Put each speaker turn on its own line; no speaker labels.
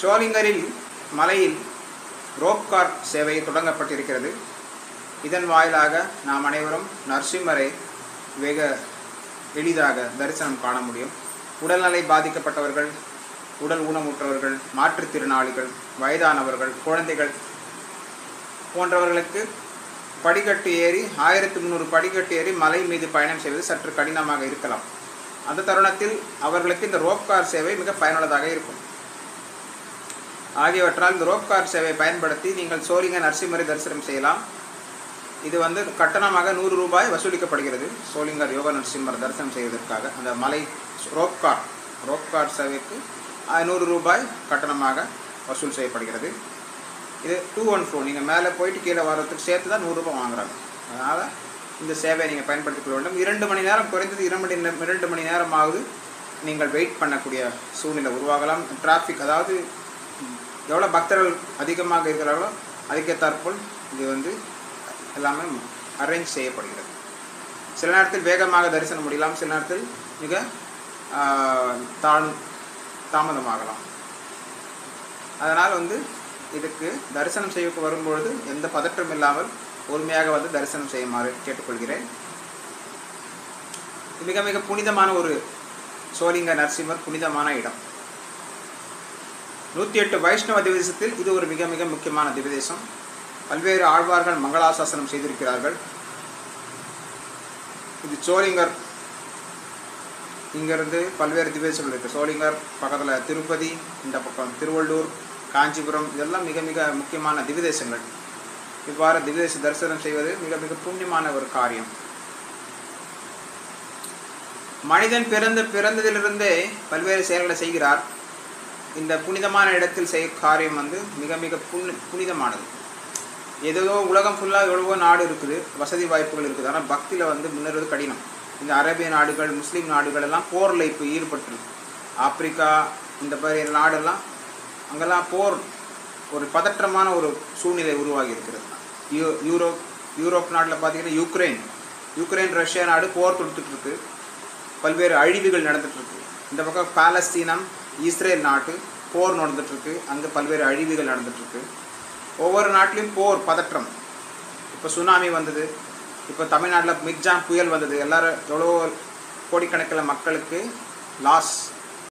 ஷோலிங்கரில் மலையில் rope car சேவை தொடங்கப்பட்டிருக்கிறது. இதன் வாயிலாக நாம் அனைவரும் நரசிம்மரை வெக எளிதாக தரிசனம் காண முடியும். உடல்நிலை பாதிக்கப்பட்டவர்கள், உடல் ஊனமுற்றவர்கள், மாற்றுத்திறனாளிகள், வயதானவர்கள், குழந்தைகள் போன்றவர்களுக்கு படிக்கட்டு ஏறி 1300 படிக்கட்டு ஏறி மலை மீது பயணம் செய்வது சற்று கடினமாக இருக்கலாம். அந்த தருணத்தில் அவர்களுக்கு இந்த ரோப் கார் சேவை மிக பயனுள்ளதாக இருக்கும். ஆகியவற்றால் இந்த ரோப் கார் சேவை பயன்படுத்தி நீங்கள் ஷோலிங்கர் நரசிம்மரை தரிசனம் செய்யலாம். இது கட்டணமாக 100 ரூபாய் வசூலிக்கப்படுகிறது. ஷோலிங்கர் யோக நரசிம்மர் தரிசனம் செய்வதற்காக அந்த மலை ரோப் கார் சேவைக்கு 100 ரூபாய் கட்டணமாக வசூல் செய்யப்படுகிறது. இது 214. நீங்கள் மேலே போயிட்டு கீழே வர்றதுக்கு சேர்த்து தான் 100 ரூபாய் வாங்குறாங்க. அதனால் இந்த சேவையை நீங்கள் பயன்படுத்திக் கொள்ள வேண்டும். 2 மணி நேரம், குறைந்தது 2 மணி நேரமாவது நீங்கள் வெயிட் பண்ணக்கூடிய சூழ்நிலை உருவாகலாம். டிராஃபிக், அதாவது எவ்வளோ பக்தர்கள் அதிகமாக இருக்கிறார்களோ அதுக்கேற்றாற்போல் இது எல்லாமே அரேஞ்ச் செய்யப்படுகிறது. சில நேரத்தில் வேகமாக தரிசனம் முடியலாம், சில நேரத்தில் மிக தாமதமாகலாம். அதனால் இதுக்கு தரிசனம் செய்ய வரும்பொழுது எந்த பதற்றம் இல்லாமல் பொறுமையாக தரிசனம் செய்யுமாறு கேட்டுக்கொள்கிறேன். மிக மிக புனிதமான ஒரு ஷோலிங்கர் நரசிம்மர் புனிதமான இடம். 108 வைஷ்ணவ திவதேசத்தில் இது ஒரு மிக மிக முக்கியமான திவதேசம். பல்வேறு ஆழ்வார்கள் மங்களாசாசனம் செய்திருக்கிறார்கள். இது ஷோலிங்கர், இங்கிருந்து பல்வேறு திவதேசங்கள் இருக்குது. ஷோலிங்கர் பக்கத்தில் திருப்பதி, இந்த பக்கம் திருவள்ளூர், காஞ்சிபுரம், இதெல்லாம் மிக மிக முக்கியமான திவதேசங்கள். இவ்வாறு திவதேச தரிசனம் செய்வது மிக மிக புண்ணியமான ஒரு காரியம். மனிதன் பிறந்ததிலிருந்தே பல்வேறு செயல்களை செய்கிறார். இந்த புனிதமான இடத்தில் செய்ய காரியம் மிக மிக புனிதமானது. ஏதோ உலகம் ஃபுல்லாக எவ்வளவோ நாடு இருக்குது, வசதி வாய்ப்புகள் இருக்குது. ஆனால் பக்தியில் முன்னேறது கடினம். இந்த அரேபிய நாடுகள், முஸ்லீம் நாடுகள் எல்லாம் போரில் இப்போ ஈடுபட்டுருக்கு. ஆப்பிரிக்கா, இந்த மாதிரி நாடெல்லாம் அங்கெல்லாம் போர், ஒரு பதற்றமான ஒரு சூழ்நிலை உருவாகி இருக்கிறது. யூரோப் நாட்டில் பார்த்தீங்கன்னா யுக்ரைன் ரஷ்யா நாடு போர் தொடுத்துட்ருக்கு. பல்வேறு அழிவுகள் நடந்துகிட்ருக்கு. இந்த பக்கம் பாலஸ்தீனம், இஸ்ரேல் நாட்டு போர் நடந்துகிட்ருக்கு. அங்கே பல்வேறு அழிவுகள் நடந்துகிட்ருக்கு. ஒவ்வொரு நாட்டிலையும் போர், பதற்றம். இப்போ சுனாமி வந்தது, இப்போ தமிழ்நாட்டில் மிக்ஜாம் புயல் வந்தது. எல்லோரும் எவ்வளோ கோடிக்கணக்கில் மக்களுக்கு லாஸ்